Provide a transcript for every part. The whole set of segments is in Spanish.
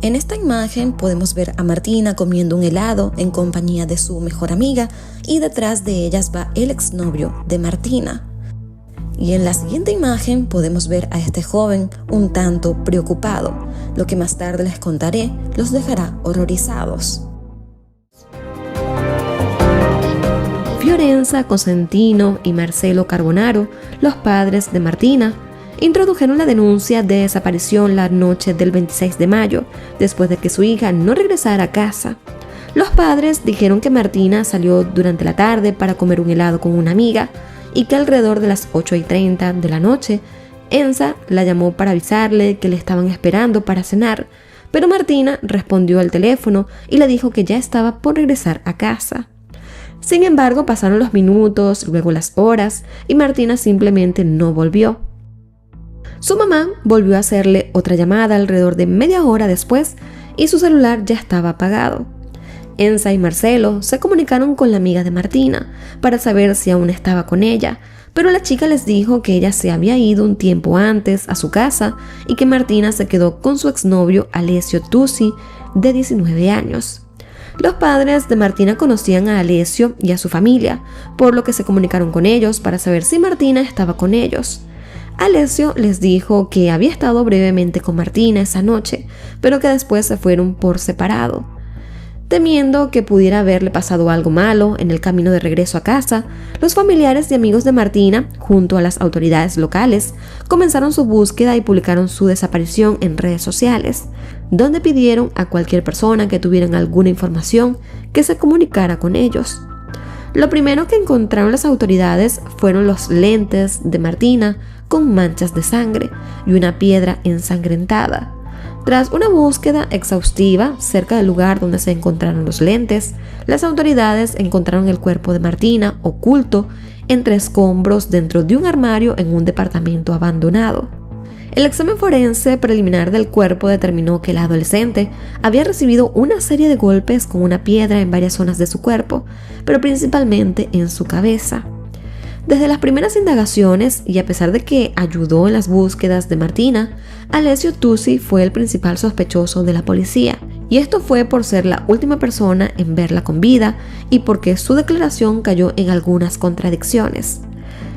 En esta imagen podemos ver a Martina comiendo un helado en compañía de su mejor amiga y detrás de ellas va el exnovio de Martina. Y en la siguiente imagen podemos ver a este joven un tanto preocupado. Lo que más tarde les contaré los dejará horrorizados. Fiorenza, Cosentino y Marcelo Carbonaro, los padres de Martina, introdujeron la denuncia de desaparición la noche del 26 de mayo, después de que su hija no regresara a casa. Los padres dijeron que Martina salió durante la tarde para comer un helado con una amiga y que alrededor de las 8:30 de la noche, Enza la llamó para avisarle que le estaban esperando para cenar, pero Martina respondió al teléfono y le dijo que ya estaba por regresar a casa. Sin embargo, pasaron los minutos, luego las horas, y Martina simplemente no volvió. Su mamá volvió a hacerle otra llamada alrededor de media hora después y su celular ya estaba apagado. Enza y Marcelo se comunicaron con la amiga de Martina para saber si aún estaba con ella, pero la chica les dijo que ella se había ido un tiempo antes a su casa y que Martina se quedó con su exnovio Alessio Tusi, de 19 años. Los padres de Martina conocían a Alessio y a su familia, por lo que se comunicaron con ellos para saber si Martina estaba con ellos. Alessio les dijo que había estado brevemente con Martina esa noche, pero que después se fueron por separado. Temiendo que pudiera haberle pasado algo malo en el camino de regreso a casa, los familiares y amigos de Martina, junto a las autoridades locales, comenzaron su búsqueda y publicaron su desaparición en redes sociales, donde pidieron a cualquier persona que tuviera alguna información que se comunicara con ellos. Lo primero que encontraron las autoridades fueron los lentes de Martina con manchas de sangre y una piedra ensangrentada. Tras una búsqueda exhaustiva cerca del lugar donde se encontraron los lentes, las autoridades encontraron el cuerpo de Martina oculto entre escombros dentro de un armario en un departamento abandonado. El examen forense preliminar del cuerpo determinó que la adolescente había recibido una serie de golpes con una piedra en varias zonas de su cuerpo, pero principalmente en su cabeza. Desde las primeras indagaciones, y a pesar de que ayudó en las búsquedas de Martina, Alessio Tusi fue el principal sospechoso de la policía, y esto fue por ser la última persona en verla con vida y porque su declaración cayó en algunas contradicciones.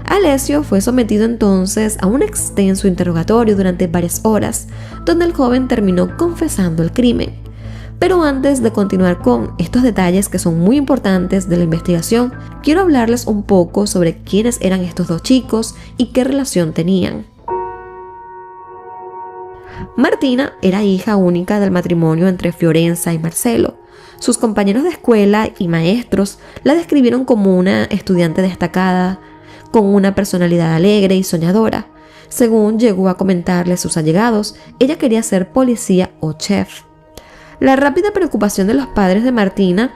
Alessio fue sometido entonces a un extenso interrogatorio durante varias horas, donde el joven terminó confesando el crimen. Pero antes de continuar con estos detalles que son muy importantes de la investigación, quiero hablarles un poco sobre quiénes eran estos dos chicos y qué relación tenían. Martina era hija única del matrimonio entre Fiorenza y Marcelo. Sus compañeros de escuela y maestros la describieron como una estudiante destacada, con una personalidad alegre y soñadora. Según llegó a comentarle sus allegados, ella quería ser policía o chef. La rápida preocupación de los padres de Martina,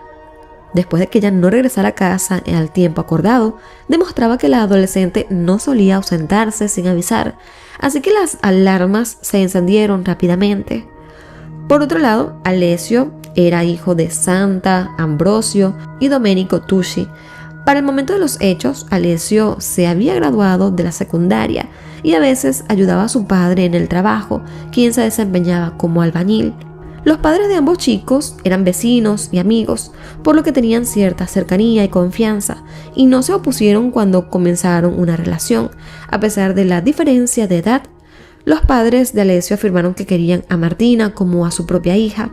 después de que ella no regresara a casa al tiempo acordado, demostraba que la adolescente no solía ausentarse sin avisar, así que las alarmas se encendieron rápidamente. Por otro lado, Alessio era hijo de Santa, Ambrosio y Domenico Tusi. Para el momento de los hechos, Alessio se había graduado de la secundaria y a veces ayudaba a su padre en el trabajo, quien se desempeñaba como albañil. Los padres de ambos chicos eran vecinos y amigos, por lo que tenían cierta cercanía y confianza, y no se opusieron cuando comenzaron una relación. A pesar de la diferencia de edad, los padres de Alessio afirmaron que querían a Martina como a su propia hija.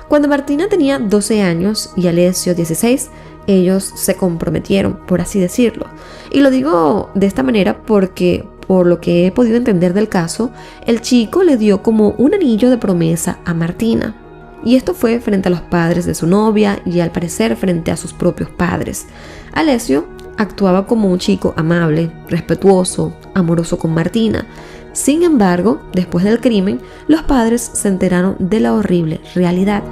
Cuando Martina tenía 12 años y Alessio 16, ellos se comprometieron, por así decirlo. Y lo digo de esta manera porque, por lo que he podido entender del caso, el chico le dio como un anillo de promesa a Martina. Y esto fue frente a los padres de su novia y al parecer frente a sus propios padres. Alessio actuaba como un chico amable, respetuoso, amoroso con Martina. Sin embargo, después del crimen, los padres se enteraron de la horrible realidad.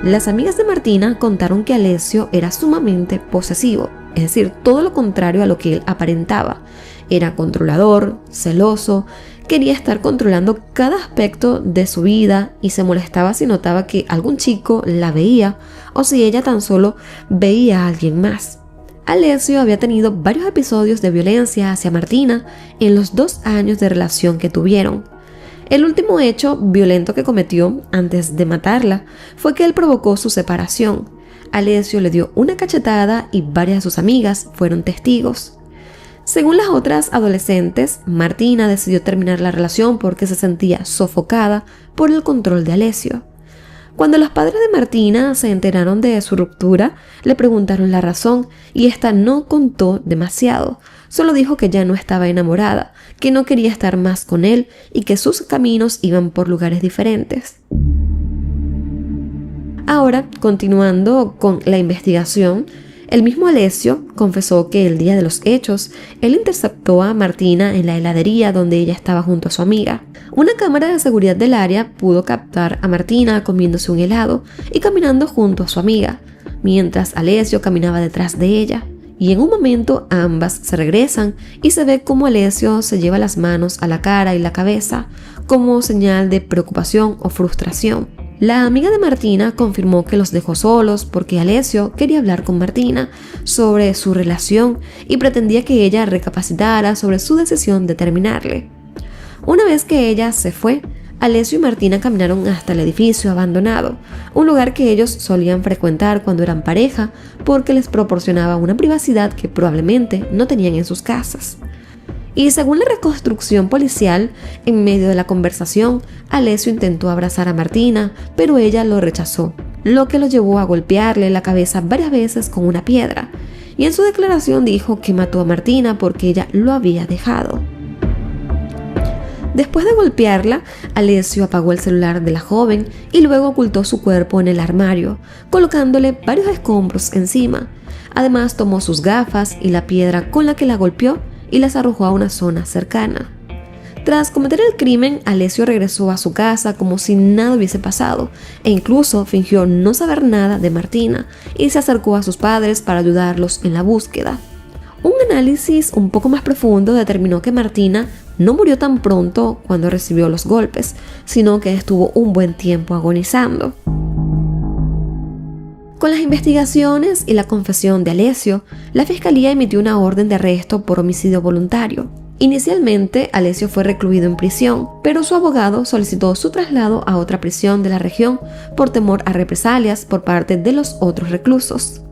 Las amigas de Martina contaron que Alessio era sumamente posesivo, es decir, todo lo contrario a lo que él aparentaba. Era controlador, celoso, quería estar controlando cada aspecto de su vida y se molestaba si notaba que algún chico la veía o si ella tan solo veía a alguien más. Alessio había tenido varios episodios de violencia hacia Martina en los 2 años de relación que tuvieron. El último hecho violento que cometió antes de matarla fue que él provocó su separación. Alessio le dio una cachetada y varias de sus amigas fueron testigos. Según las otras adolescentes, Martina decidió terminar la relación porque se sentía sofocada por el control de Alessio. Cuando los padres de Martina se enteraron de su ruptura, le preguntaron la razón y esta no contó demasiado. Solo dijo que ya no estaba enamorada, que no quería estar más con él y que sus caminos iban por lugares diferentes. Ahora, continuando con la investigación, el mismo Alessio confesó que el día de los hechos, él interceptó a Martina en la heladería donde ella estaba junto a su amiga. Una cámara de seguridad del área pudo captar a Martina comiéndose un helado y caminando junto a su amiga, mientras Alessio caminaba detrás de ella. Y en un momento ambas se regresan y se ve cómo Alessio se lleva las manos a la cara y la cabeza como señal de preocupación o frustración. La amiga de Martina confirmó que los dejó solos porque Alessio quería hablar con Martina sobre su relación y pretendía que ella recapacitara sobre su decisión de terminarle. Una vez que ella se fue, Alessio y Martina caminaron hasta el edificio abandonado, un lugar que ellos solían frecuentar cuando eran pareja porque les proporcionaba una privacidad que probablemente no tenían en sus casas. Y según la reconstrucción policial, en medio de la conversación, Alessio intentó abrazar a Martina, pero ella lo rechazó, lo que lo llevó a golpearle la cabeza varias veces con una piedra. Y en su declaración dijo que mató a Martina porque ella lo había dejado. Después de golpearla, Alessio apagó el celular de la joven y luego ocultó su cuerpo en el armario, colocándole varios escombros encima. Además, tomó sus gafas y la piedra con la que la golpeó y las arrojó a una zona cercana. Tras cometer el crimen, Alessio regresó a su casa como si nada hubiese pasado e incluso fingió no saber nada de Martina y se acercó a sus padres para ayudarlos en la búsqueda. Un análisis un poco más profundo determinó que Martina no murió tan pronto cuando recibió los golpes, sino que estuvo un buen tiempo agonizando. Con las investigaciones y la confesión de Alessio, la fiscalía emitió una orden de arresto por homicidio voluntario. Inicialmente, Alessio fue recluido en prisión, pero su abogado solicitó su traslado a otra prisión de la región por temor a represalias por parte de los otros reclusos.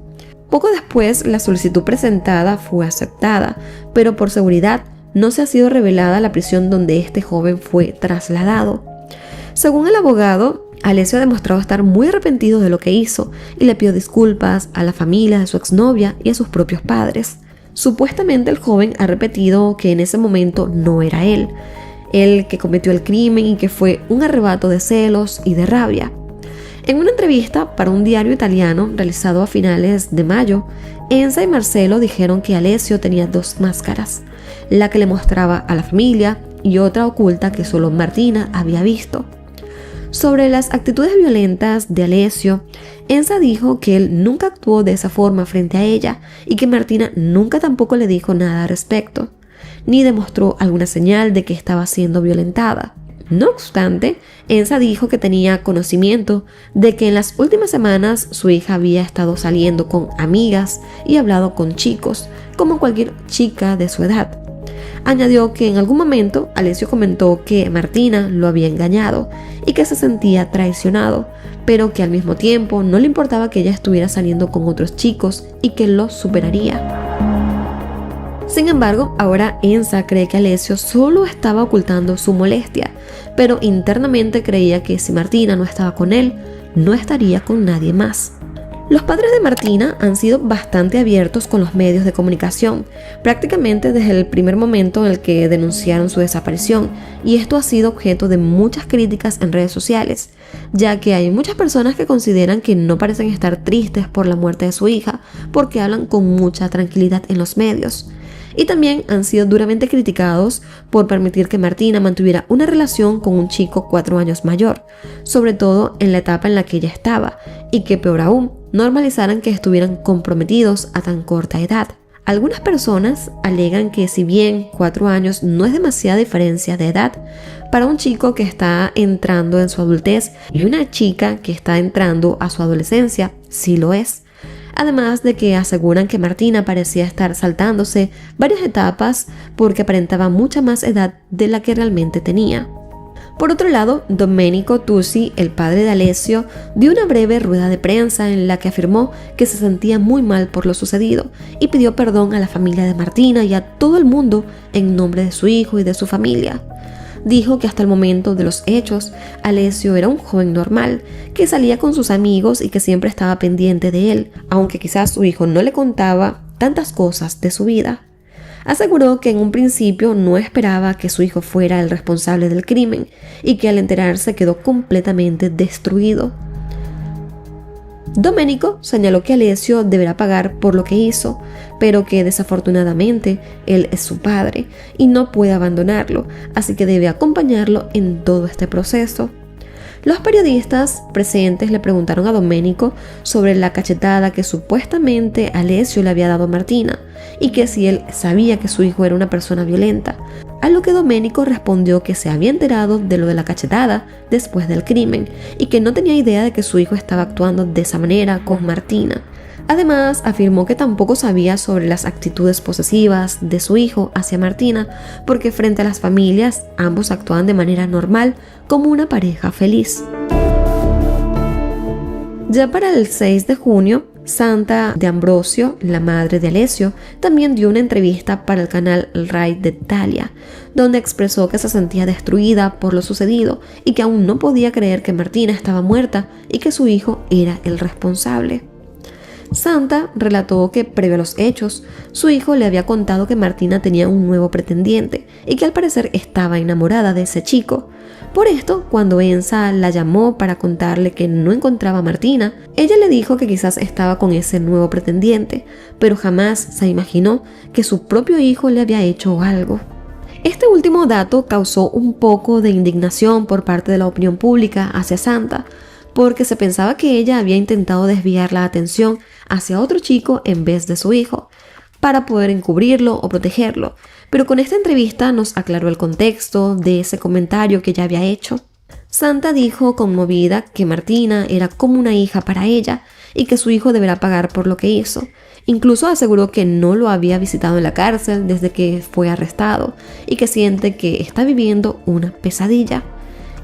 Poco después, la solicitud presentada fue aceptada, pero por seguridad no se ha sido revelada la prisión donde este joven fue trasladado. Según el abogado, Alessio ha demostrado estar muy arrepentido de lo que hizo y le pidió disculpas a la familia de su exnovia y a sus propios padres. Supuestamente el joven ha repetido que en ese momento no era él que cometió el crimen y que fue un arrebato de celos y de rabia. En una entrevista para un diario italiano realizado a finales de mayo, Enza y Marcelo dijeron que Alessio tenía dos máscaras, la que le mostraba a la familia y otra oculta que solo Martina había visto. Sobre las actitudes violentas de Alessio, Enza dijo que él nunca actuó de esa forma frente a ella y que Martina nunca tampoco le dijo nada al respecto, ni demostró alguna señal de que estaba siendo violentada. No obstante, Enza dijo que tenía conocimiento de que en las últimas semanas su hija había estado saliendo con amigas y hablado con chicos, como cualquier chica de su edad. Añadió que en algún momento Alessio comentó que Martina lo había engañado y que se sentía traicionado, pero que al mismo tiempo no le importaba que ella estuviera saliendo con otros chicos y que lo superaría. Sin embargo, ahora Enza cree que Alessio solo estaba ocultando su molestia, pero internamente creía que si Martina no estaba con él, no estaría con nadie más. Los padres de Martina han sido bastante abiertos con los medios de comunicación, prácticamente desde el primer momento en el que denunciaron su desaparición, y esto ha sido objeto de muchas críticas en redes sociales, ya que hay muchas personas que consideran que no parecen estar tristes por la muerte de su hija, porque hablan con mucha tranquilidad en los medios. Y también han sido duramente criticados por permitir que Martina mantuviera una relación con un chico 4 años mayor, sobre todo en la etapa en la que ella estaba, y que peor aún, normalizaran que estuvieran comprometidos a tan corta edad. Algunas personas alegan que si bien 4 años no es demasiada diferencia de edad, para un chico que está entrando en su adultez y una chica que está entrando a su adolescencia, sí lo es. Además de que aseguran que Martina parecía estar saltándose varias etapas porque aparentaba mucha más edad de la que realmente tenía. Por otro lado, Domenico Tusi, el padre de Alessio, dio una breve rueda de prensa en la que afirmó que se sentía muy mal por lo sucedido y pidió perdón a la familia de Martina y a todo el mundo en nombre de su hijo y de su familia. Dijo que hasta el momento de los hechos, Alessio era un joven normal, que salía con sus amigos y que siempre estaba pendiente de él, aunque quizás su hijo no le contaba tantas cosas de su vida. Aseguró que en un principio no esperaba que su hijo fuera el responsable del crimen y que al enterarse quedó completamente destruido. Domenico señaló que Alessio deberá pagar por lo que hizo, pero que desafortunadamente él es su padre y no puede abandonarlo, así que debe acompañarlo en todo este proceso. Los periodistas presentes le preguntaron a Domenico sobre la cachetada que supuestamente Alessio le había dado a Martina y que si él sabía que su hijo era una persona violenta, a lo que Domenico respondió que se había enterado de lo de la cachetada después del crimen y que no tenía idea de que su hijo estaba actuando de esa manera con Martina. Además, afirmó que tampoco sabía sobre las actitudes posesivas de su hijo hacia Martina, porque frente a las familias ambos actuaban de manera normal como una pareja feliz. Ya para el 6 de junio, Santa de Ambrosio, la madre de Alessio, también dio una entrevista para el canal Rai de Italia, donde expresó que se sentía destruida por lo sucedido y que aún no podía creer que Martina estaba muerta y que su hijo era el responsable. Santa relató que, previo a los hechos, su hijo le había contado que Martina tenía un nuevo pretendiente y que al parecer estaba enamorada de ese chico. Por esto, cuando Enza la llamó para contarle que no encontraba a Martina, ella le dijo que quizás estaba con ese nuevo pretendiente, pero jamás se imaginó que su propio hijo le había hecho algo. Este último dato causó un poco de indignación por parte de la opinión pública hacia Santa, porque se pensaba que ella había intentado desviar la atención hacia otro chico en vez de su hijo, para poder encubrirlo o protegerlo, pero con esta entrevista nos aclaró el contexto de ese comentario que ya había hecho. Santa dijo conmovida que Martina era como una hija para ella y que su hijo deberá pagar por lo que hizo. Incluso aseguró que no lo había visitado en la cárcel desde que fue arrestado y que siente que está viviendo una pesadilla.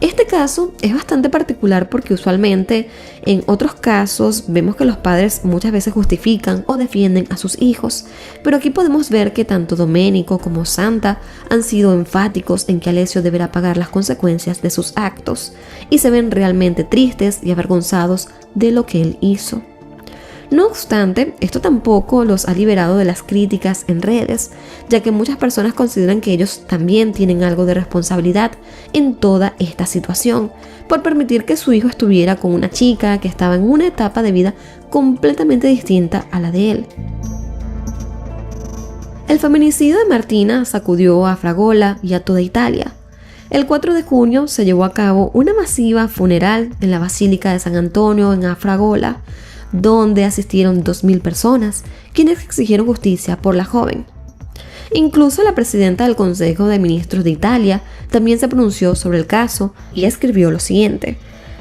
Este caso es bastante particular porque usualmente en otros casos vemos que los padres muchas veces justifican o defienden a sus hijos, pero aquí podemos ver que tanto Domenico como Santa han sido enfáticos en que Alessio deberá pagar las consecuencias de sus actos y se ven realmente tristes y avergonzados de lo que él hizo. No obstante, esto tampoco los ha liberado de las críticas en redes, ya que muchas personas consideran que ellos también tienen algo de responsabilidad en toda esta situación, por permitir que su hijo estuviera con una chica que estaba en una etapa de vida completamente distinta a la de él. El feminicidio de Martina sacudió a Fragola y a toda Italia. El 4 de junio se llevó a cabo una masiva funeral en la Basílica de San Antonio en Afragola, donde asistieron 2.000 personas, quienes exigieron justicia por la joven. Incluso la presidenta del Consejo de Ministros de Italia también se pronunció sobre el caso y escribió lo siguiente: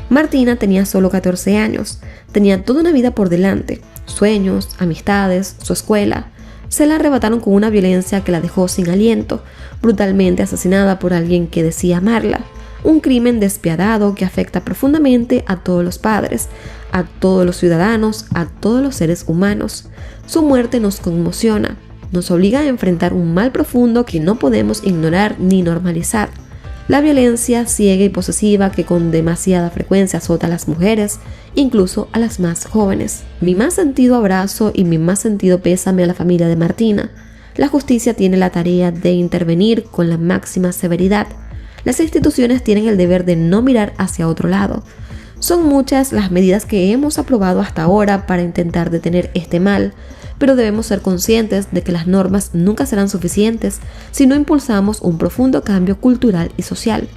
Martina tenía solo 14 años, tenía toda una vida por delante, sueños, amistades, su escuela. Se la arrebataron con una violencia que la dejó sin aliento, brutalmente asesinada por alguien que decía amarla. Un crimen despiadado que afecta profundamente a todos los padres, a todos los ciudadanos, a todos los seres humanos. Su muerte nos conmociona, nos obliga a enfrentar un mal profundo que no podemos ignorar ni normalizar. La violencia ciega y posesiva que con demasiada frecuencia azota a las mujeres, incluso a las más jóvenes. Mi más sentido abrazo y mi más sentido pésame a la familia de Martina. La justicia tiene la tarea de intervenir con la máxima severidad. Las instituciones tienen el deber de no mirar hacia otro lado. Son muchas las medidas que hemos aprobado hasta ahora para intentar detener este mal, pero debemos ser conscientes de que las normas nunca serán suficientes si no impulsamos un profundo cambio cultural y social.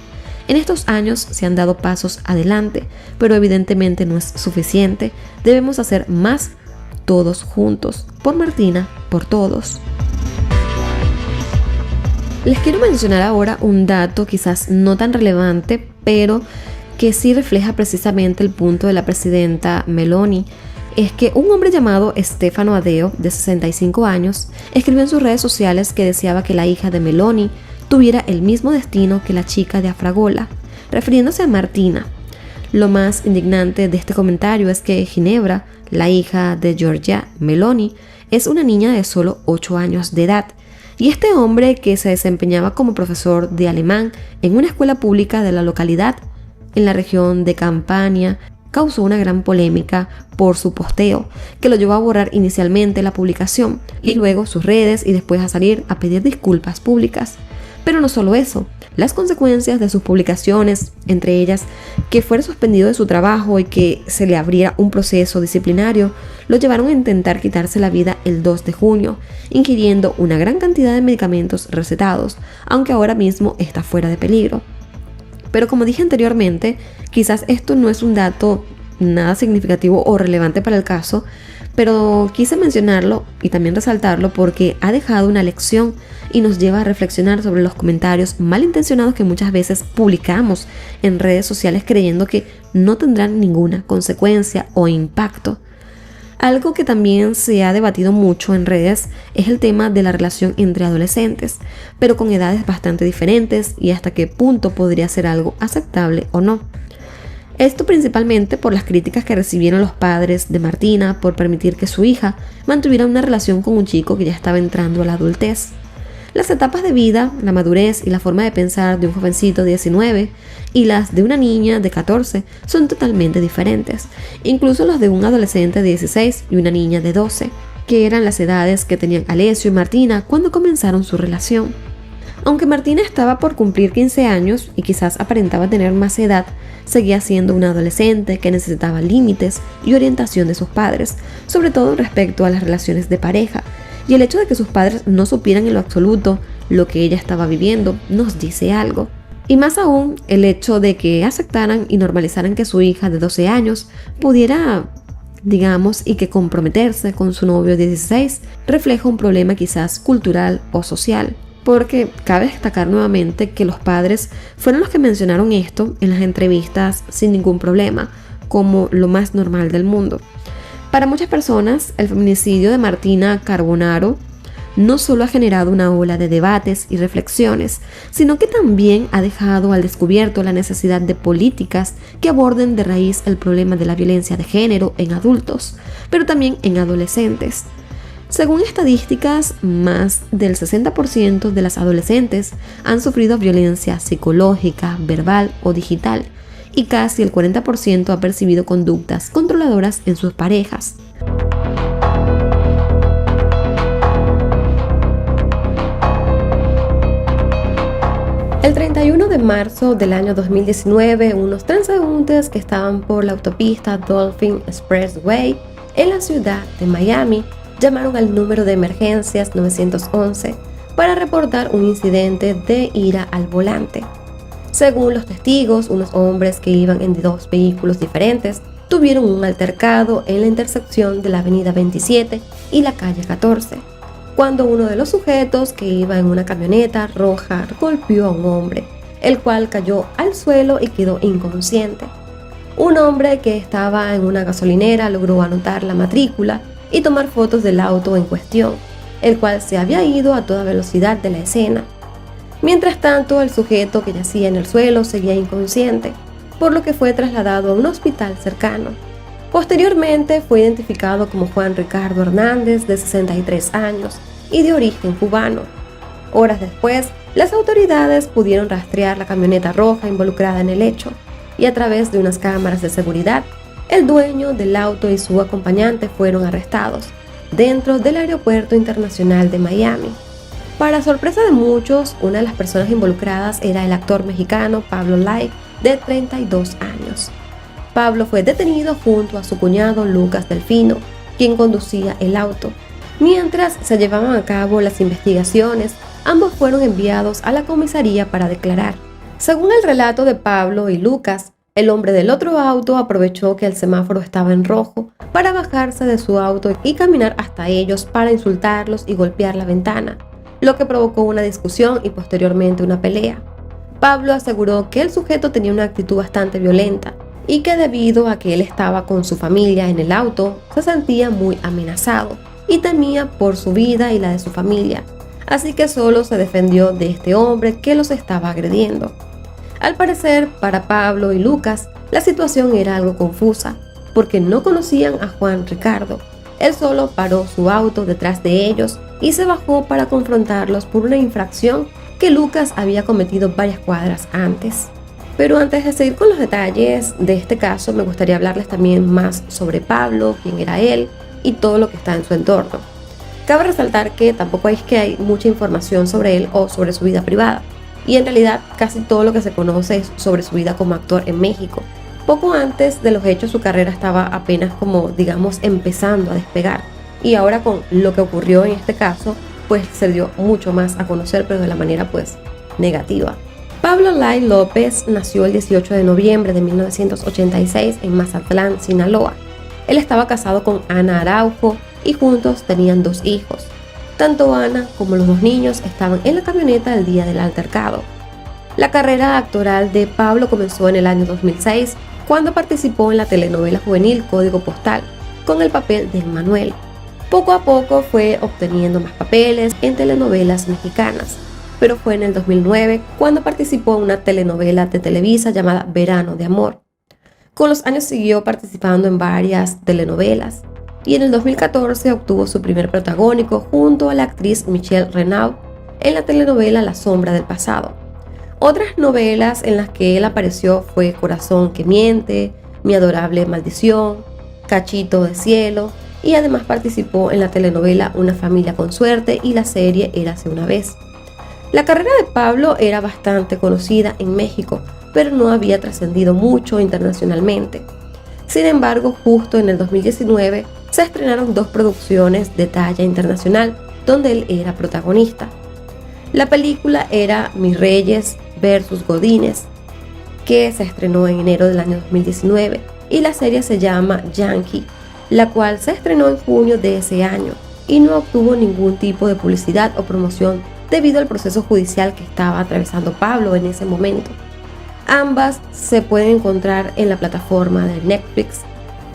En estos años se han dado pasos adelante, pero evidentemente no es suficiente. Debemos hacer más todos juntos, por Martina, por todos. Les quiero mencionar ahora un dato quizás no tan relevante, pero que sí refleja precisamente el punto de la presidenta Meloni. Es que un hombre llamado Stefano Adeo, de 65 años, escribió en sus redes sociales que deseaba que la hija de Meloni tuviera el mismo destino que la chica de Afragola, refiriéndose a Martina. Lo más indignante de este comentario es que Ginebra, la hija de Giorgia Meloni, es una niña de solo 8 años de edad, y este hombre, que se desempeñaba como profesor de alemán en una escuela pública de la localidad en la región de Campania, causó una gran polémica por su posteo, que lo llevó a borrar inicialmente la publicación y luego sus redes, y después a salir a pedir disculpas públicas. Pero no solo eso, las consecuencias de sus publicaciones, entre ellas que fuera suspendido de su trabajo y que se le abriera un proceso disciplinario, lo llevaron a intentar quitarse la vida el 2 de junio, ingiriendo una gran cantidad de medicamentos recetados, aunque ahora mismo está fuera de peligro. Pero como dije anteriormente, quizás esto no es un dato nada significativo o relevante para el caso, pero quise mencionarlo y también resaltarlo porque ha dejado una lección y nos lleva a reflexionar sobre los comentarios malintencionados que muchas veces publicamos en redes sociales creyendo que no tendrán ninguna consecuencia o impacto. Algo que también se ha debatido mucho en redes es el tema de la relación entre adolescentes, pero con edades bastante diferentes, y hasta qué punto podría ser algo aceptable o no. Esto principalmente por las críticas que recibieron los padres de Martina por permitir que su hija mantuviera una relación con un chico que ya estaba entrando a la adultez. Las etapas de vida, la madurez y la forma de pensar de un jovencito de 19 y las de una niña de 14 son totalmente diferentes, incluso las de un adolescente de 16 y una niña de 12, que eran las edades que tenían Alessio y Martina cuando comenzaron su relación. Aunque Martina estaba por cumplir 15 años y quizás aparentaba tener más edad, seguía siendo una adolescente que necesitaba límites y orientación de sus padres, sobre todo respecto a las relaciones de pareja. Y el hecho de que sus padres no supieran en lo absoluto lo que ella estaba viviendo nos dice algo. Y más aún, el hecho de que aceptaran y normalizaran que su hija de 12 años pudiera, digamos, y que comprometerse con su novio de 16 refleja un problema quizás cultural o social. Porque cabe destacar nuevamente que los padres fueron los que mencionaron esto en las entrevistas sin ningún problema, como lo más normal del mundo. Para muchas personas, el feminicidio de Martina Carbonaro no solo ha generado una ola de debates y reflexiones, sino que también ha dejado al descubierto la necesidad de políticas que aborden de raíz el problema de la violencia de género en adultos, pero también en adolescentes. Según estadísticas, más del 60% de las adolescentes han sufrido violencia psicológica, verbal o digital, y casi el 40% ha percibido conductas controladoras en sus parejas. El 31 de marzo del año 2019, unos transeúntes que estaban por la autopista Dolphin Expressway en la ciudad de Miami llamaron al número de emergencias 911 para reportar un incidente de ira al volante. Según los testigos, unos hombres que iban en 2 vehículos diferentes tuvieron un altercado en la intersección de la avenida 27 y la calle 14, cuando uno de los sujetos que iba en una camioneta roja golpeó a un hombre, el cual cayó al suelo y quedó inconsciente. Un hombre que estaba en una gasolinera logró anotar la matrícula y tomar fotos del auto en cuestión, el cual se había ido a toda velocidad de la escena. Mientras tanto, el sujeto que yacía en el suelo seguía inconsciente, por lo que fue trasladado a un hospital cercano. Posteriormente fue identificado como Juan Ricardo Hernández, de 63 años y de origen cubano. Horas después, las autoridades pudieron rastrear la camioneta roja involucrada en el hecho, y a través de unas cámaras de seguridad, el dueño del auto y su acompañante fueron arrestados dentro del Aeropuerto Internacional de Miami. Para sorpresa de muchos, una de las personas involucradas era el actor mexicano Pablo Lai, de 32 años. Pablo fue detenido junto a su cuñado Lucas Delfino, quien conducía el auto. Mientras se llevaban a cabo las investigaciones, ambos fueron enviados a la comisaría para declarar. Según el relato de Pablo y Lucas, el hombre del otro auto aprovechó que el semáforo estaba en rojo para bajarse de su auto y caminar hasta ellos para insultarlos y golpear la ventana, lo que provocó una discusión y posteriormente una pelea. Pablo aseguró que el sujeto tenía una actitud bastante violenta y que debido a que él estaba con su familia en el auto, se sentía muy amenazado y temía por su vida y la de su familia, así que solo se defendió de este hombre que los estaba agrediendo. Al parecer, para Pablo y Lucas, la situación era algo confusa, porque no conocían a Juan Ricardo. Él solo paró su auto detrás de ellos y se bajó para confrontarlos por una infracción que Lucas había cometido varias cuadras antes. Pero antes de seguir con los detalles de este caso, me gustaría hablarles también más sobre Pablo, quién era él y todo lo que está en su entorno. Cabe resaltar que tampoco es que hay mucha información sobre él o sobre su vida privada, y en realidad casi todo lo que se conoce es sobre su vida como actor en México. Poco antes de los hechos, su carrera estaba apenas como, digamos, empezando a despegar, y ahora con lo que ocurrió en este caso, pues se dio mucho más a conocer, pero de la manera pues negativa. Pablo Lay López nació el 18 de noviembre de 1986 en Mazatlán, Sinaloa. Él estaba casado con Ana Araujo y juntos tenían 2 hijos. Tanto Ana como los 2 niños estaban en la camioneta el día del altercado. La carrera actoral de Pablo comenzó en el año 2006, cuando participó en la telenovela juvenil Código Postal, con el papel de Manuel. Poco a poco fue obteniendo más papeles en telenovelas mexicanas, pero fue en el 2009 cuando participó en una telenovela de Televisa llamada Verano de Amor. Con los años siguió participando en varias telenovelas y en el 2014 obtuvo su primer protagónico junto a la actriz Michelle Renaud en la telenovela La Sombra del Pasado. Otras novelas en las que él apareció fue Corazón que Miente, Mi Adorable Maldición, Cachito de Cielo, y además participó en la telenovela Una Familia con Suerte y la serie Érase una vez. La carrera de Pablo era bastante conocida en México, pero no había trascendido mucho internacionalmente. Sin embargo, justo en el 2019 se estrenaron 2 producciones de talla internacional donde él era protagonista. La película era Mis Reyes versus Godínez, que se estrenó en enero del año 2019, y la serie se llama Yankee, la cual se estrenó en junio de ese año y no obtuvo ningún tipo de publicidad o promoción debido al proceso judicial que estaba atravesando Pablo en ese momento. Ambas se pueden encontrar en la plataforma de Netflix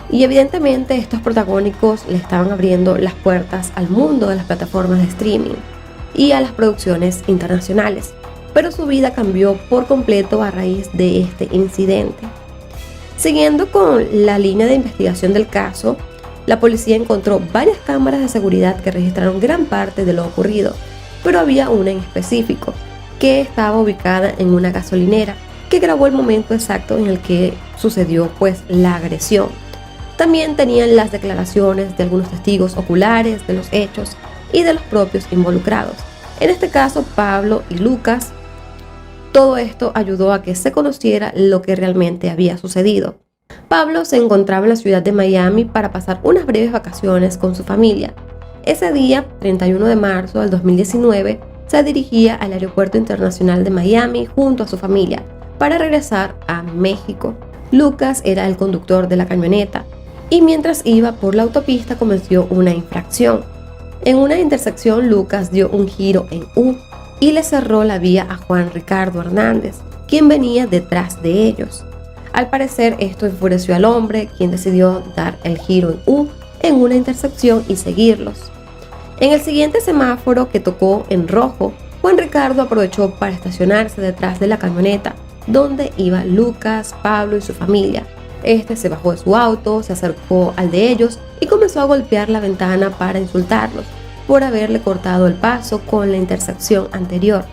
y evidentemente estos protagónicos le estaban abriendo las puertas al mundo de las plataformas de streaming y a las producciones internacionales, pero su vida cambió por completo a raíz de este incidente. Siguiendo con la línea de investigación del caso, la policía encontró varias cámaras de seguridad que registraron gran parte de lo ocurrido, pero había una en específico, que estaba ubicada en una gasolinera, que grabó el momento exacto en el que sucedió pues la agresión. También tenían las declaraciones de algunos testigos oculares de los hechos y de los propios involucrados. En este caso, Pablo y Lucas. Todo esto ayudó a que se conociera lo que realmente había sucedido. Pablo se encontraba en la ciudad de Miami para pasar unas breves vacaciones con su familia. Ese día, 31 de marzo del 2019, se dirigía al Aeropuerto Internacional de Miami junto a su familia para regresar a México. Lucas era el conductor de la camioneta y mientras iba por la autopista cometió una infracción. En una intersección, Lucas dio un giro en U y le cerró la vía a Juan Ricardo Hernández, quien venía detrás de ellos. Al parecer, esto enfureció al hombre, quien decidió dar el giro en U en una intersección y seguirlos. En el siguiente semáforo, que tocó en rojo, Juan Ricardo aprovechó para estacionarse detrás de la camioneta donde iba Lucas, Pablo y su familia. Este se bajó de su auto, se acercó al de ellos y comenzó a golpear la ventana para insultarlos por haberle cortado el paso con la intersección anterior.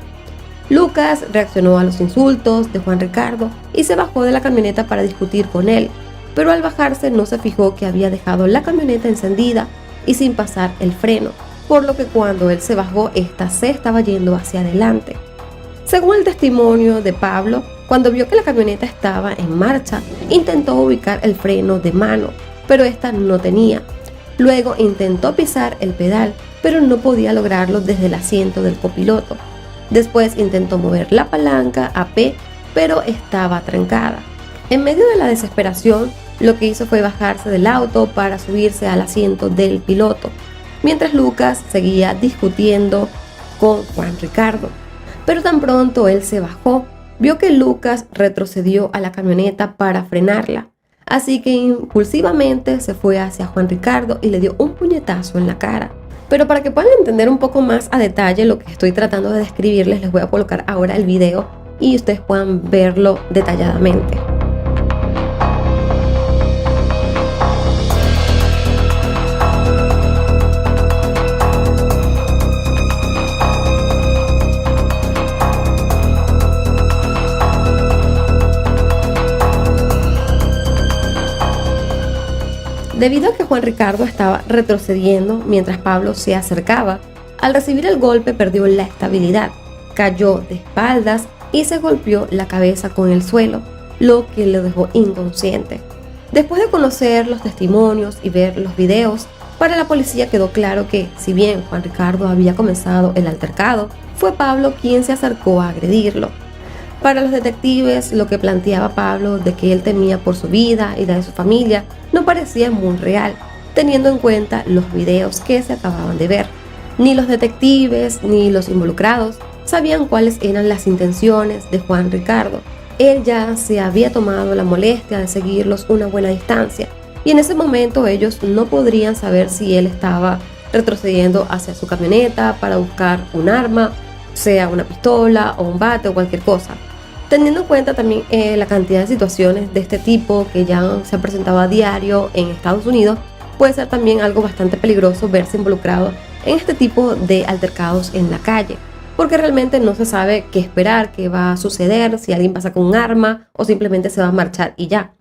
Lucas reaccionó a los insultos de Juan Ricardo y se bajó de la camioneta para discutir con él, pero al bajarse no se fijó que había dejado la camioneta encendida y sin pasar el freno, por lo que cuando él se bajó, esta se estaba yendo hacia adelante. Según el testimonio de Pablo, cuando vio que la camioneta estaba en marcha, intentó ubicar el freno de mano, pero esta no tenía. Luego intentó pisar el pedal, pero no podía lograrlo desde el asiento del copiloto. Después intentó mover la palanca a P, pero estaba trancada. En medio de la desesperación, lo que hizo fue bajarse del auto para subirse al asiento del piloto, mientras Lucas seguía discutiendo con Juan Ricardo. Pero tan pronto él se bajó, vio que Lucas retrocedió a la camioneta para frenarla, así que impulsivamente se fue hacia Juan Ricardo y le dio un puñetazo en la cara. Pero para que puedan entender un poco más a detalle lo que estoy tratando de describirles, les voy a colocar ahora el video y ustedes puedan verlo detalladamente. Debido a que Juan Ricardo estaba retrocediendo mientras Pablo se acercaba, al recibir el golpe perdió la estabilidad, cayó de espaldas y se golpeó la cabeza con el suelo, lo que lo dejó inconsciente. Después de conocer los testimonios y ver los videos, para la policía quedó claro que, si bien Juan Ricardo había comenzado el altercado, fue Pablo quien se acercó a agredirlo. Para los detectives, lo que planteaba Pablo de que él temía por su vida y la de su familia no parecía muy real, teniendo en cuenta los videos que se acababan de ver. Ni los detectives ni los involucrados sabían cuáles eran las intenciones de Juan Ricardo. Él ya se había tomado la molestia de seguirlos una buena distancia, y en ese momento ellos no podrían saber si él estaba retrocediendo hacia su camioneta para buscar un arma, sea una pistola o un bate o cualquier cosa. Teniendo en cuenta también la cantidad de situaciones de este tipo que ya se han presentado a diario en Estados Unidos, puede ser también algo bastante peligroso verse involucrado en este tipo de altercados en la calle, porque realmente no se sabe qué esperar, qué va a suceder, si alguien pasa con un arma o simplemente se va a marchar y ya.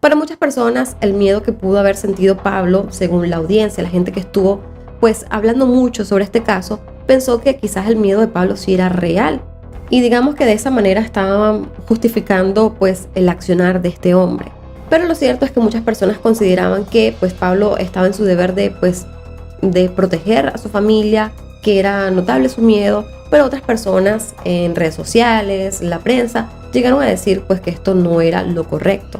Para muchas personas, el miedo que pudo haber sentido Pablo, según la audiencia, la gente que estuvo pues hablando mucho sobre este caso, pensó que quizás el miedo de Pablo sí era real. Y digamos que de esa manera estaban justificando pues el accionar de este hombre. Pero lo cierto es que muchas personas consideraban que pues Pablo estaba en su deber de proteger a su familia, que era notable su miedo, pero otras personas en redes sociales, la prensa, llegaron a decir pues que esto no era lo correcto.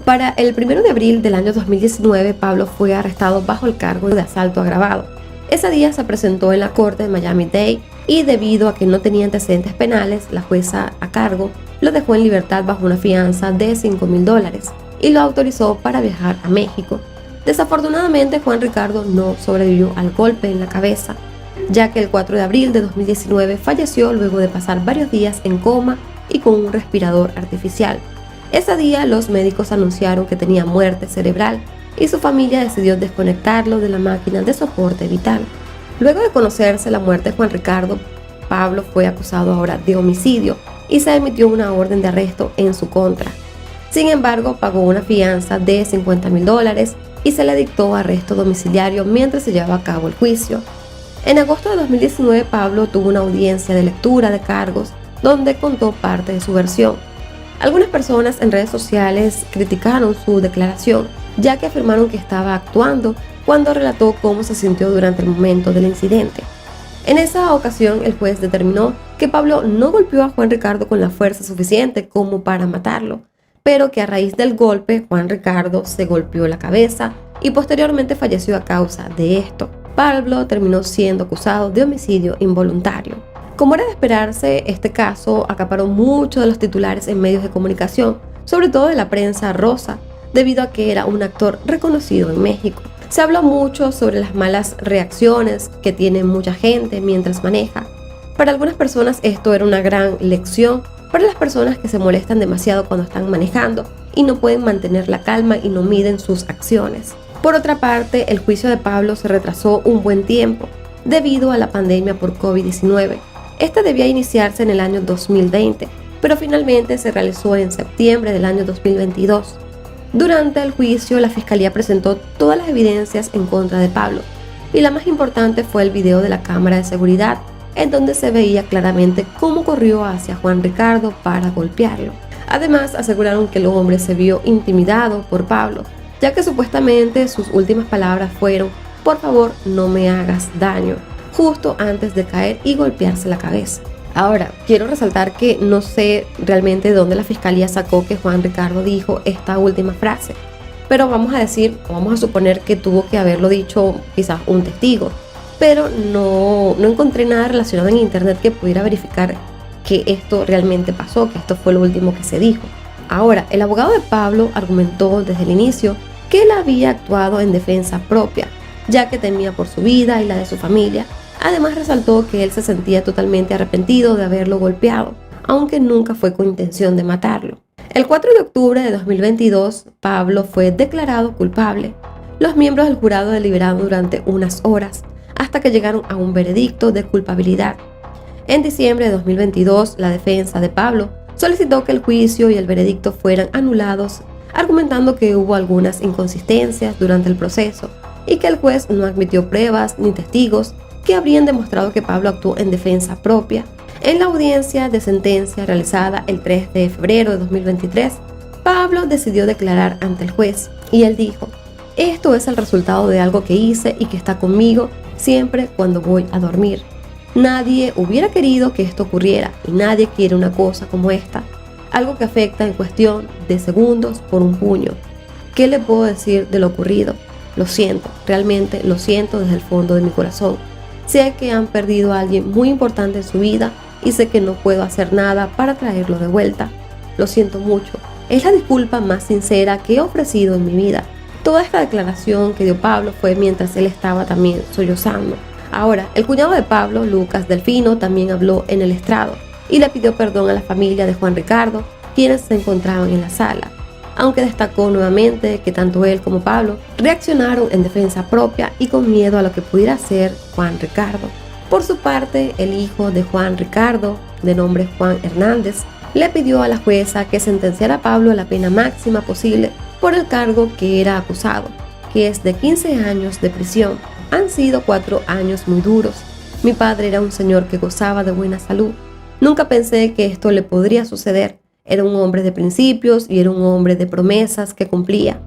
Para el 1 de abril del año 2019, Pablo fue arrestado bajo el cargo de asalto agravado. Ese día se presentó en la corte de Miami-Dade y debido a que no tenía antecedentes penales, la jueza a cargo lo dejó en libertad bajo una fianza de $5,000 y lo autorizó para viajar a México. Desafortunadamente, Juan Ricardo no sobrevivió al golpe en la cabeza, ya que el 4 de abril de 2019 falleció luego de pasar varios días en coma y con un respirador artificial. Ese día los médicos anunciaron que tenía muerte cerebral y su familia decidió desconectarlo de la máquina de soporte vital. Luego de conocerse la muerte de Juan Ricardo, Pablo fue acusado ahora de homicidio y se emitió una orden de arresto en su contra. Sin embargo, pagó una fianza de $50,000 y se le dictó arresto domiciliario mientras se llevaba a cabo el juicio. En agosto de 2019, Pablo tuvo una audiencia de lectura de cargos donde contó parte de su versión. Algunas personas en redes sociales criticaron su declaración, ya que afirmaron que estaba actuando cuando relató cómo se sintió durante el momento del incidente. En esa ocasión, el juez determinó que Pablo no golpeó a Juan Ricardo con la fuerza suficiente como para matarlo, pero que a raíz del golpe, Juan Ricardo se golpeó la cabeza y posteriormente falleció a causa de esto. Pablo terminó siendo acusado de homicidio involuntario. Como era de esperarse, este caso acaparó muchos de los titulares en medios de comunicación, sobre todo de la prensa rosa, debido a que era un actor reconocido en México. Se habló mucho sobre las malas reacciones que tiene mucha gente mientras maneja. Para algunas personas esto era una gran lección, para las personas que se molestan demasiado cuando están manejando y no pueden mantener la calma y no miden sus acciones. Por otra parte, el juicio de Pablo se retrasó un buen tiempo debido a la pandemia por COVID-19. Este debía iniciarse en el año 2020, pero finalmente se realizó en septiembre del año 2022. Durante el juicio, la fiscalía presentó todas las evidencias en contra de Pablo, y la más importante fue el video de la cámara de seguridad, en donde se veía claramente cómo corrió hacia Juan Ricardo para golpearlo. Además, aseguraron que el hombre se vio intimidado por Pablo, ya que supuestamente sus últimas palabras fueron: "Por favor, no me hagas daño", justo antes de caer y golpearse la cabeza. Ahora, quiero resaltar que no sé realmente de dónde la fiscalía sacó que Juan Ricardo dijo esta última frase, pero vamos a suponer que tuvo que haberlo dicho quizás un testigo, pero no encontré nada relacionado en internet que pudiera verificar que esto realmente pasó, que esto fue lo último que se dijo. Ahora, el abogado de Pablo argumentó desde el inicio que él había actuado en defensa propia, ya que temía por su vida y la de su familia. Además, resaltó que él se sentía totalmente arrepentido de haberlo golpeado, aunque nunca fue con intención de matarlo. El 4 de octubre de 2022, Pablo fue declarado culpable. Los miembros del jurado deliberaron durante unas horas, hasta que llegaron a un veredicto de culpabilidad. En diciembre de 2022, la defensa de Pablo solicitó que el juicio y el veredicto fueran anulados, argumentando que hubo algunas inconsistencias durante el proceso y que el juez no admitió pruebas ni testigos que habrían demostrado que Pablo actuó en defensa propia. En la audiencia de sentencia realizada el 3 de febrero de 2023, Pablo decidió declarar ante el juez y él dijo: "Esto es el resultado de algo que hice y que está conmigo siempre cuando voy a dormir. Nadie hubiera querido que esto ocurriera y nadie quiere una cosa como esta, algo que afecta en cuestión de segundos por un puño. ¿Qué le puedo decir de lo ocurrido? Lo siento, realmente lo siento desde el fondo de mi corazón. Sé que han perdido a alguien muy importante en su vida y sé que no puedo hacer nada para traerlo de vuelta. Lo siento mucho. Es la disculpa más sincera que he ofrecido en mi vida". Toda esta declaración que dio Pablo fue mientras él estaba también sollozando. Ahora, el cuñado de Pablo, Lucas Delfino, también habló en el estrado y le pidió perdón a la familia de Juan Ricardo, quienes se encontraban en la sala, aunque destacó nuevamente que tanto él como Pablo reaccionaron en defensa propia y con miedo a lo que pudiera hacer Juan Ricardo. Por su parte, el hijo de Juan Ricardo, de nombre Juan Hernández, le pidió a la jueza que sentenciara a Pablo a la pena máxima posible por el cargo que era acusado, que es de 15 años de prisión. Han sido 4 años muy duros. Mi padre era un señor que gozaba de buena salud. Nunca pensé que esto le podría suceder. Era un hombre de principios y era un hombre de promesas que cumplía.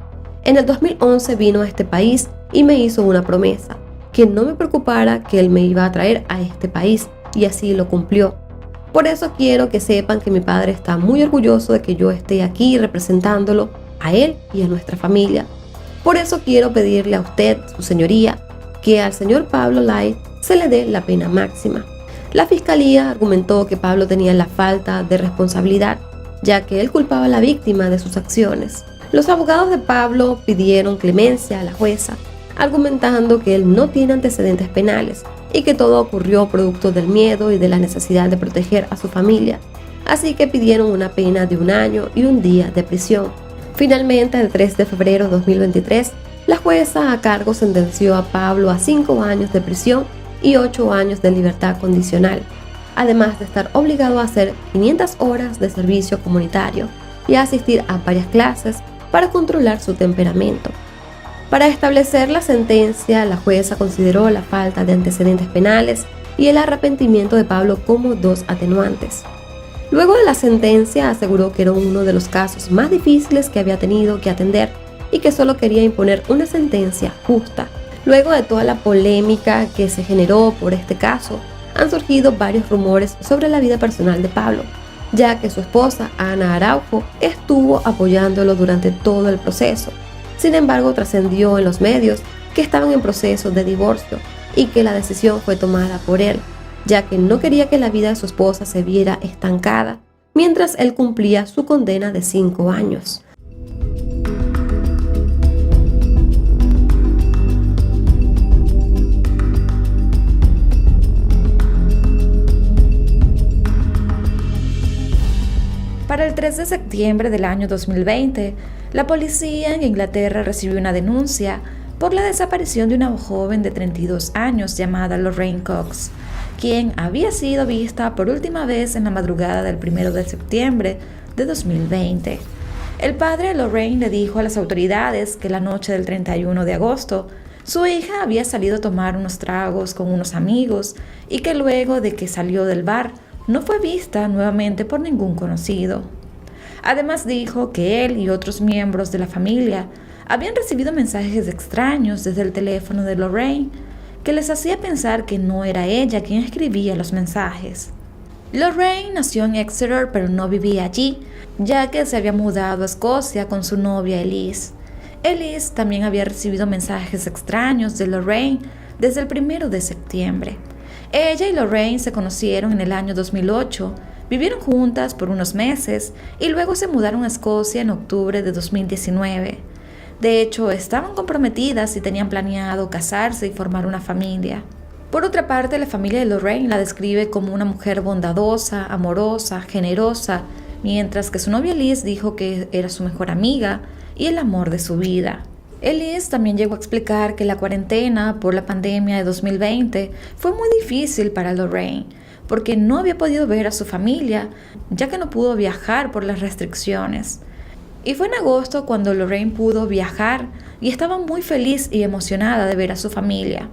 En el 2011 vino a este país y me hizo una promesa, que no me preocupara, que él me iba a traer a este país, y así lo cumplió. Por eso quiero que sepan que mi padre está muy orgulloso de que yo esté aquí representándolo a él y a nuestra familia. Por eso quiero pedirle a usted, su señoría, que al señor Pablo Light se le dé la pena máxima. La fiscalía argumentó que Pablo tenía la falta de responsabilidad, ya que él culpaba a la víctima de sus acciones. Los abogados de Pablo pidieron clemencia a la jueza, argumentando que él no tiene antecedentes penales y que todo ocurrió producto del miedo y de la necesidad de proteger a su familia. Así que pidieron una pena de 1 año y 1 día de prisión. Finalmente, el 3 de febrero de 2023, la jueza a cargo sentenció a Pablo a 5 años de prisión y 8 años de libertad condicional, además de estar obligado a hacer 500 horas de servicio comunitario y a asistir a varias clases para controlar su temperamento. Para establecer la sentencia, la jueza consideró la falta de antecedentes penales y el arrepentimiento de Pablo como 2 atenuantes. Luego de la sentencia, aseguró que era uno de los casos más difíciles que había tenido que atender y que solo quería imponer una sentencia justa. Luego de toda la polémica que se generó por este caso, han surgido varios rumores sobre la vida personal de Pablo, ya que su esposa, Ana Araujo, estuvo apoyándolo durante todo el proceso. Sin embargo, trascendió en los medios que estaban en proceso de divorcio y que la decisión fue tomada por él, ya que no quería que la vida de su esposa se viera estancada mientras él cumplía su condena de 5 años. Para el 3 de septiembre del año 2020, la policía en Inglaterra recibió una denuncia por la desaparición de una joven de 32 años llamada Lorraine Cox, quien había sido vista por última vez en la madrugada del 1 de septiembre de 2020. El padre de Lorraine le dijo a las autoridades que la noche del 31 de agosto su hija había salido a tomar unos tragos con unos amigos y que luego de que salió del bar no fue vista nuevamente por ningún conocido. Además dijo que él y otros miembros de la familia habían recibido mensajes extraños desde el teléfono de Lorraine que les hacía pensar que no era ella quien escribía los mensajes. Lorraine nació en Exeter pero no vivía allí, ya que se había mudado a Escocia con su novia Elise. Elise también había recibido mensajes extraños de Lorraine desde el 1 de septiembre. Ella y Lorraine se conocieron en el año 2008, vivieron juntas por unos meses y luego se mudaron a Escocia en octubre de 2019. De hecho, estaban comprometidas y tenían planeado casarse y formar una familia. Por otra parte, la familia de Lorraine la describe como una mujer bondadosa, amorosa, generosa, mientras que su novia Liz dijo que era su mejor amiga y el amor de su vida. Liz también llegó a explicar que la cuarentena por la pandemia de 2020 fue muy difícil para Lorraine, porque no había podido ver a su familia, ya que no pudo viajar por las restricciones. Y fue en agosto cuando Lorraine pudo viajar y estaba muy feliz y emocionada de ver a su familia.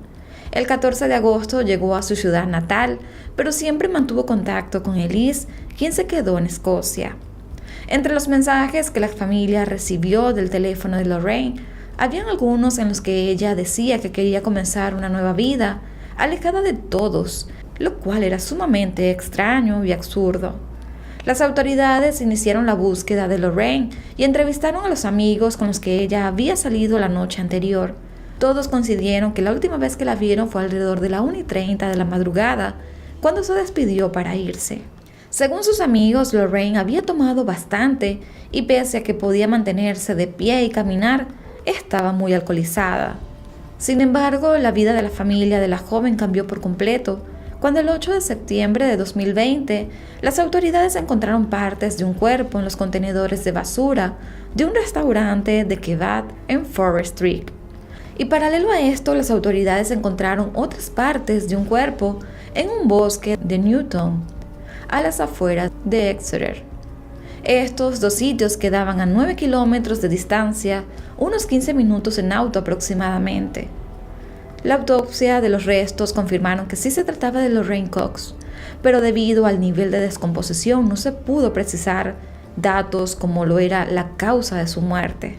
El 14 de agosto llegó a su ciudad natal, pero siempre mantuvo contacto con Elise, quien se quedó en Escocia. Entre los mensajes que la familia recibió del teléfono de Lorraine, habían algunos en los que ella decía que quería comenzar una nueva vida, alejada de todos, lo cual era sumamente extraño y absurdo. Las autoridades iniciaron la búsqueda de Lorraine y entrevistaron a los amigos con los que ella había salido la noche anterior. Todos coincidieron que la última vez que la vieron fue alrededor de la 1:30 de la madrugada, cuando se despidió para irse. Según sus amigos, Lorraine había tomado bastante y pese a que podía mantenerse de pie y caminar, estaba muy alcoholizada. Sin embargo, la vida de la familia de la joven cambió por completo cuando el 8 de septiembre de 2020 las autoridades encontraron partes de un cuerpo en los contenedores de basura de un restaurante de kebab en Forest Street. Y paralelo a esto, las autoridades encontraron otras partes de un cuerpo en un bosque de Newton, a las afueras de Exeter. Estos dos sitios quedaban a 9 kilómetros de distancia, unos 15 minutos en auto aproximadamente. La autopsia de los restos confirmaron que sí se trataba de Lorraine Cox, pero debido al nivel de descomposición no se pudo precisar datos como lo era la causa de su muerte.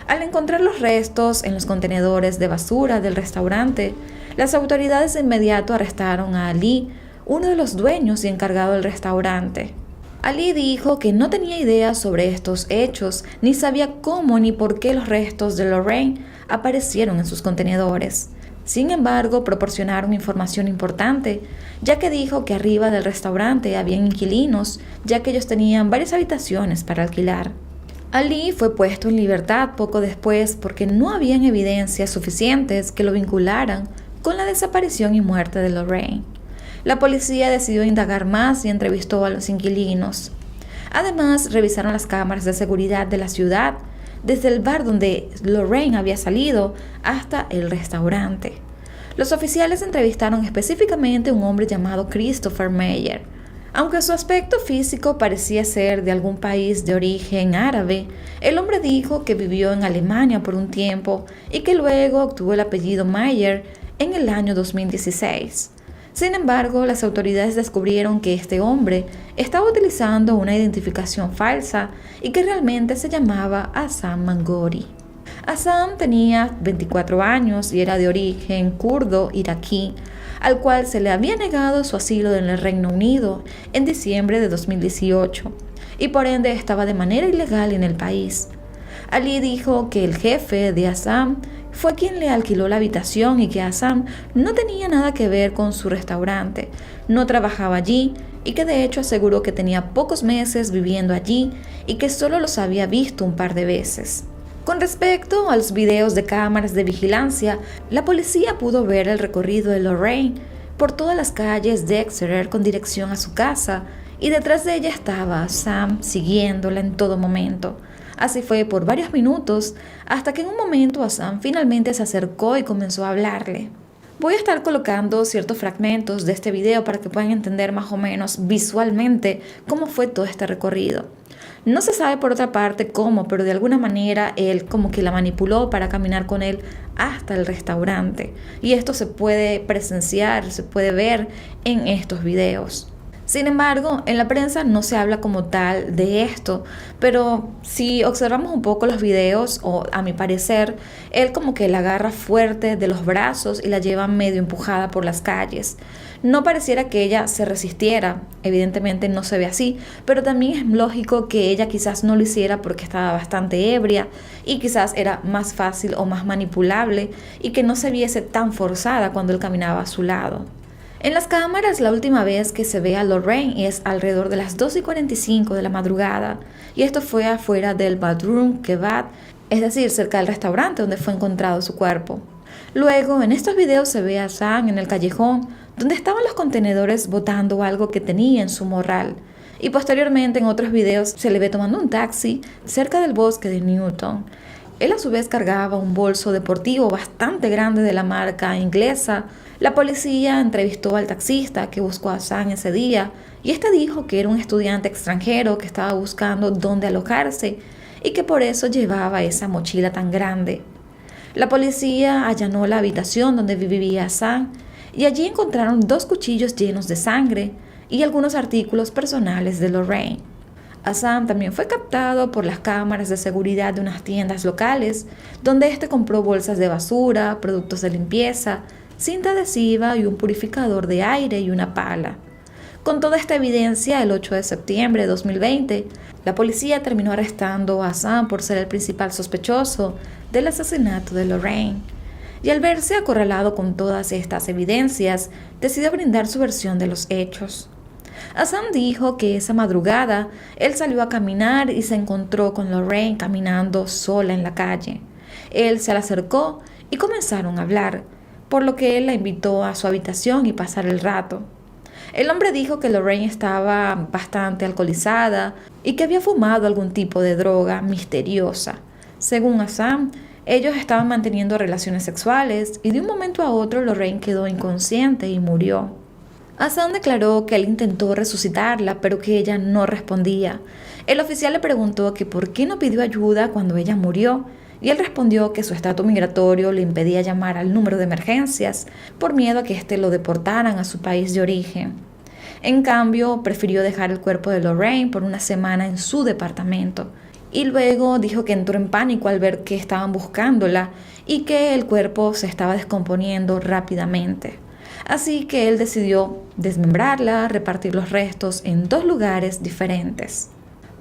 Al encontrar los restos en los contenedores de basura del restaurante, las autoridades de inmediato arrestaron a Ali, uno de los dueños y encargado del restaurante. Ali dijo que no tenía idea sobre estos hechos, ni sabía cómo ni por qué los restos de Lorraine aparecieron en sus contenedores. Sin embargo, proporcionaron información importante, ya que dijo que arriba del restaurante habían inquilinos, ya que ellos tenían varias habitaciones para alquilar. Ali fue puesto en libertad poco después porque no habían evidencias suficientes que lo vincularan con la desaparición y muerte de Lorraine. La policía decidió indagar más y entrevistó a los inquilinos. Además, revisaron las cámaras de seguridad de la ciudad, desde el bar donde Lorraine había salido hasta el restaurante. Los oficiales entrevistaron específicamente a un hombre llamado Christopher Meyer. Aunque su aspecto físico parecía ser de algún país de origen árabe, el hombre dijo que vivió en Alemania por un tiempo y que luego obtuvo el apellido Meyer en el año 2016. Sin embargo, las autoridades descubrieron que este hombre estaba utilizando una identificación falsa y que realmente se llamaba Hassan Mangori. Hassan tenía 24 años y era de origen kurdo iraquí, al cual se le había negado su asilo en el Reino Unido en diciembre de 2018 y por ende estaba de manera ilegal en el país. Ali dijo que el jefe de Hassan fue quien le alquiló la habitación y que Hassan no tenía nada que ver con su restaurante, no trabajaba allí y que de hecho aseguró que tenía pocos meses viviendo allí y que solo los había visto un par de veces. Con respecto a los videos de cámaras de vigilancia, la policía pudo ver el recorrido de Lorraine por todas las calles de Exeter con dirección a su casa y detrás de ella estaba Sam siguiéndola en todo momento. Así fue por varios minutos hasta que en un momento Sam finalmente se acercó y comenzó a hablarle. Voy a estar colocando ciertos fragmentos de este video para que puedan entender más o menos visualmente cómo fue todo este recorrido. No se sabe por otra parte cómo, pero de alguna manera él como que la manipuló para caminar con él hasta el restaurante. Y esto se puede presenciar, se puede ver en estos videos. Sin embargo, en la prensa no se habla como tal de esto, pero si observamos un poco los videos, o a mi parecer, él como que la agarra fuerte de los brazos y la lleva medio empujada por las calles. No pareciera que ella se resistiera, evidentemente no se ve así, pero también es lógico que ella quizás no lo hiciera porque estaba bastante ebria y quizás era más fácil o más manipulable y que no se viese tan forzada cuando él caminaba a su lado. En las cámaras, la última vez que se ve a Lorraine es alrededor de las 2:45 de la madrugada, y esto fue afuera del Badroom Kebab, es decir, cerca del restaurante donde fue encontrado su cuerpo. Luego, en estos videos se ve a Hassan en el callejón donde estaban los contenedores botando algo que tenía en su morral. Y posteriormente en otros videos se le ve tomando un taxi cerca del bosque de Newton. Él a su vez cargaba un bolso deportivo bastante grande de la marca inglesa. La policía entrevistó al taxista que buscó a Hassan ese día y este dijo que era un estudiante extranjero que estaba buscando dónde alojarse y que por eso llevaba esa mochila tan grande. La policía allanó la habitación donde vivía Hassan y allí encontraron 2 cuchillos llenos de sangre y algunos artículos personales de Lorraine. Hassan también fue captado por las cámaras de seguridad de unas tiendas locales, donde este compró bolsas de basura, productos de limpieza, cinta adhesiva y un purificador de aire y una pala. Con toda esta evidencia, el 8 de septiembre de 2020, la policía terminó arrestando a Hassan por ser el principal sospechoso del asesinato de Lorraine. Y al verse acorralado con todas estas evidencias, decidió brindar su versión de los hechos. Hassan dijo que esa madrugada él salió a caminar y se encontró con Lorraine caminando sola en la calle. Él se la acercó y comenzaron a hablar, por lo que él la invitó a su habitación y pasar el rato. El hombre dijo que Lorraine estaba bastante alcoholizada y que había fumado algún tipo de droga misteriosa. Según Hassan, ellos estaban manteniendo relaciones sexuales y de un momento a otro Lorraine quedó inconsciente y murió. Hassan declaró que él intentó resucitarla, pero que ella no respondía. El oficial le preguntó que por qué no pidió ayuda cuando ella murió, y él respondió que su estatus migratorio le impedía llamar al número de emergencias por miedo a que éste lo deportaran a su país de origen. En cambio, prefirió dejar el cuerpo de Lorraine por una semana en su departamento, y luego dijo que entró en pánico al ver que estaban buscándola y que el cuerpo se estaba descomponiendo rápidamente. Así que él decidió desmembrarla, repartir los restos en 2 lugares diferentes.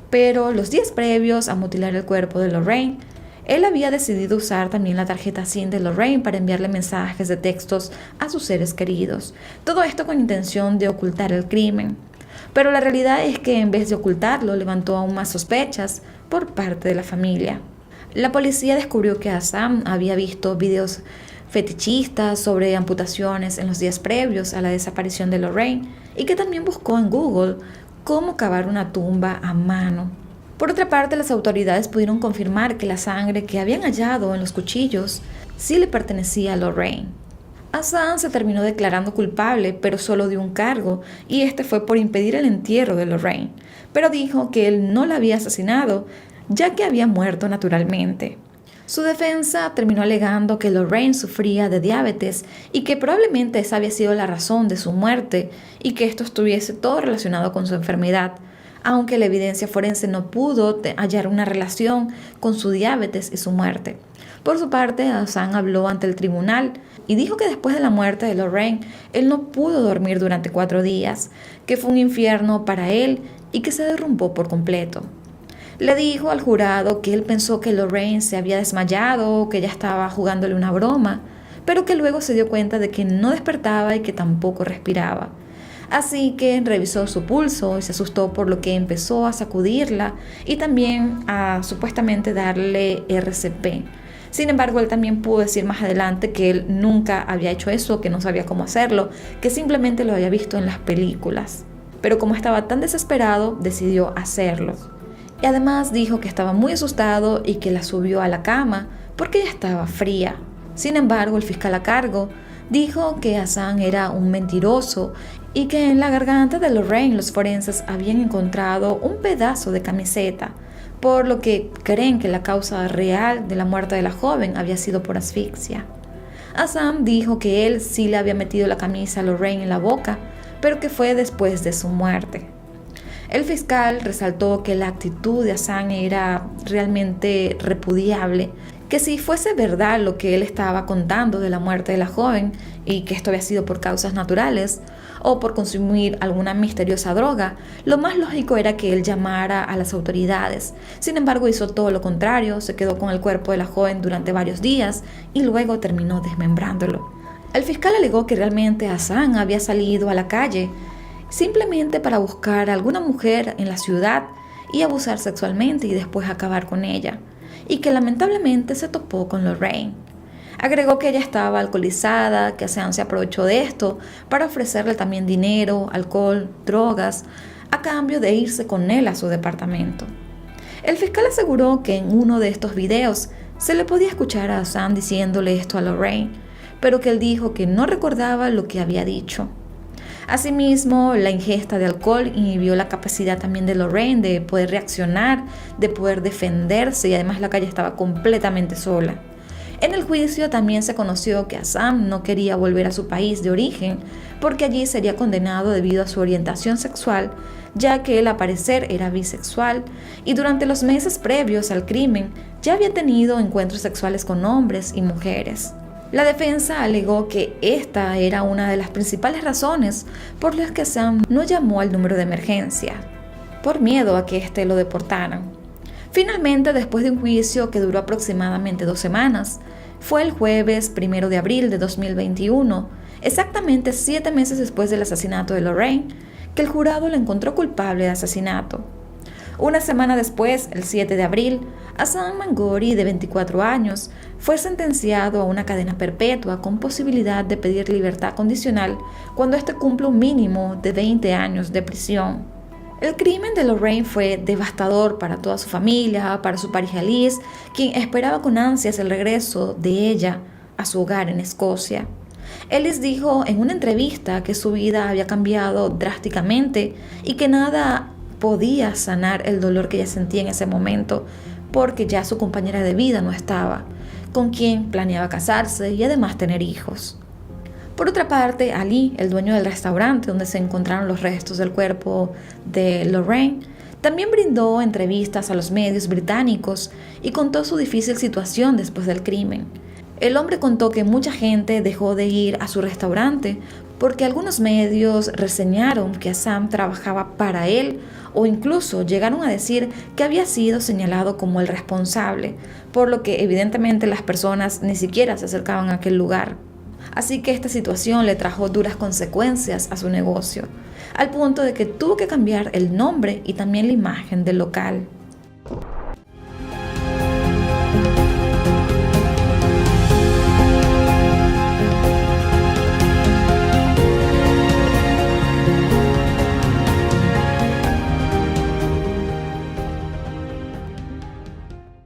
Pero los días previos a mutilar el cuerpo de Lorraine, él había decidido usar también la tarjeta SIM de Lorraine para enviarle mensajes de textos a sus seres queridos. Todo esto con intención de ocultar el crimen. Pero la realidad es que en vez de ocultarlo, levantó aún más sospechas por parte de la familia. La policía descubrió que Hassan había visto videos fetichistas sobre amputaciones en los días previos a la desaparición de Lorraine y que también buscó en Google cómo cavar una tumba a mano. Por otra parte, las autoridades pudieron confirmar que la sangre que habían hallado en los cuchillos sí le pertenecía a Lorraine. Hassan se terminó declarando culpable, pero solo de un cargo, y este fue por impedir el entierro de Lorraine, pero dijo que él no la había asesinado, ya que había muerto naturalmente. Su defensa terminó alegando que Lorraine sufría de diabetes y que probablemente esa había sido la razón de su muerte y que esto estuviese todo relacionado con su enfermedad, aunque la evidencia forense no pudo hallar una relación con su diabetes y su muerte. Por su parte, Hassan habló ante el tribunal y dijo que después de la muerte de Lorraine, él no pudo dormir durante 4 días, que fue un infierno para él y que se derrumbó por completo. Le dijo al jurado que él pensó que Lorraine se había desmayado, que ella estaba jugándole una broma, pero que luego se dio cuenta de que no despertaba y que tampoco respiraba. Así que revisó su pulso y se asustó, por lo que empezó a sacudirla y también a supuestamente darle RCP. Sin embargo, él también pudo decir más adelante que él nunca había hecho eso, que no sabía cómo hacerlo, que simplemente lo había visto en las películas. Pero como estaba tan desesperado, decidió hacerlo. Y además dijo que estaba muy asustado y que la subió a la cama porque ella estaba fría. Sin embargo, el fiscal a cargo dijo que Hassan era un mentiroso y que en la garganta de Lorraine los forenses habían encontrado un pedazo de camiseta, por lo que creen que la causa real de la muerte de la joven había sido por asfixia. Hassan dijo que él sí le había metido la camisa a Lorraine en la boca, pero que fue después de su muerte. El fiscal resaltó que la actitud de Hassan era realmente repudiable, que si fuese verdad lo que él estaba contando de la muerte de la joven y que esto había sido por causas naturales o por consumir alguna misteriosa droga, lo más lógico era que él llamara a las autoridades. Sin embargo, hizo todo lo contrario, se quedó con el cuerpo de la joven durante varios días y luego terminó desmembrándolo. El fiscal alegó que realmente Hassan había salido a la calle simplemente para buscar a alguna mujer en la ciudad y abusar sexualmente y después acabar con ella, y que lamentablemente se topó con Lorraine. Agregó que ella estaba alcoholizada, que Assam se aprovechó de esto para ofrecerle también dinero, alcohol, drogas, a cambio de irse con él a su departamento. El fiscal aseguró que en uno de estos videos se le podía escuchar a Assam diciéndole esto a Lorraine, pero que él dijo que no recordaba lo que había dicho. Asimismo, la ingesta de alcohol inhibió la capacidad también de Lorraine de poder reaccionar, de poder defenderse, y además la calle estaba completamente sola. En el juicio también se conoció que Assam no quería volver a su país de origen porque allí sería condenado debido a su orientación sexual, ya que él al parecer era bisexual y durante los meses previos al crimen ya había tenido encuentros sexuales con hombres y mujeres. La defensa alegó que esta era una de las principales razones por las que Assam no llamó al número de emergencia, por miedo a que éste lo deportaran. Finalmente, después de un juicio que duró aproximadamente 2 semanas, fue el jueves 1 de abril de 2021, exactamente 7 meses después del asesinato de Lorraine, que el jurado lo encontró culpable de asesinato. Una semana después, el 7 de abril, Assam Mangori, de 24 años, fue sentenciado a una cadena perpetua con posibilidad de pedir libertad condicional cuando éste cumpla un mínimo de 20 años de prisión. El crimen de Lorraine fue devastador para toda su familia, para su pareja Liz, quien esperaba con ansias el regreso de ella a su hogar en Escocia. Ellis dijo en una entrevista que su vida había cambiado drásticamente y que nada podía sanar el dolor que ella sentía en ese momento, porque ya su compañera de vida no estaba, con quien planeaba casarse y además tener hijos. Por otra parte, Ali, el dueño del restaurante donde se encontraron los restos del cuerpo de Lorraine, también brindó entrevistas a los medios británicos y contó su difícil situación después del crimen. El hombre contó que mucha gente dejó de ir a su restaurante porque algunos medios reseñaron que Assam trabajaba para él o incluso llegaron a decir que había sido señalado como el responsable, por lo que evidentemente las personas ni siquiera se acercaban a aquel lugar. Así que esta situación le trajo duras consecuencias a su negocio, al punto de que tuvo que cambiar el nombre y también la imagen del local.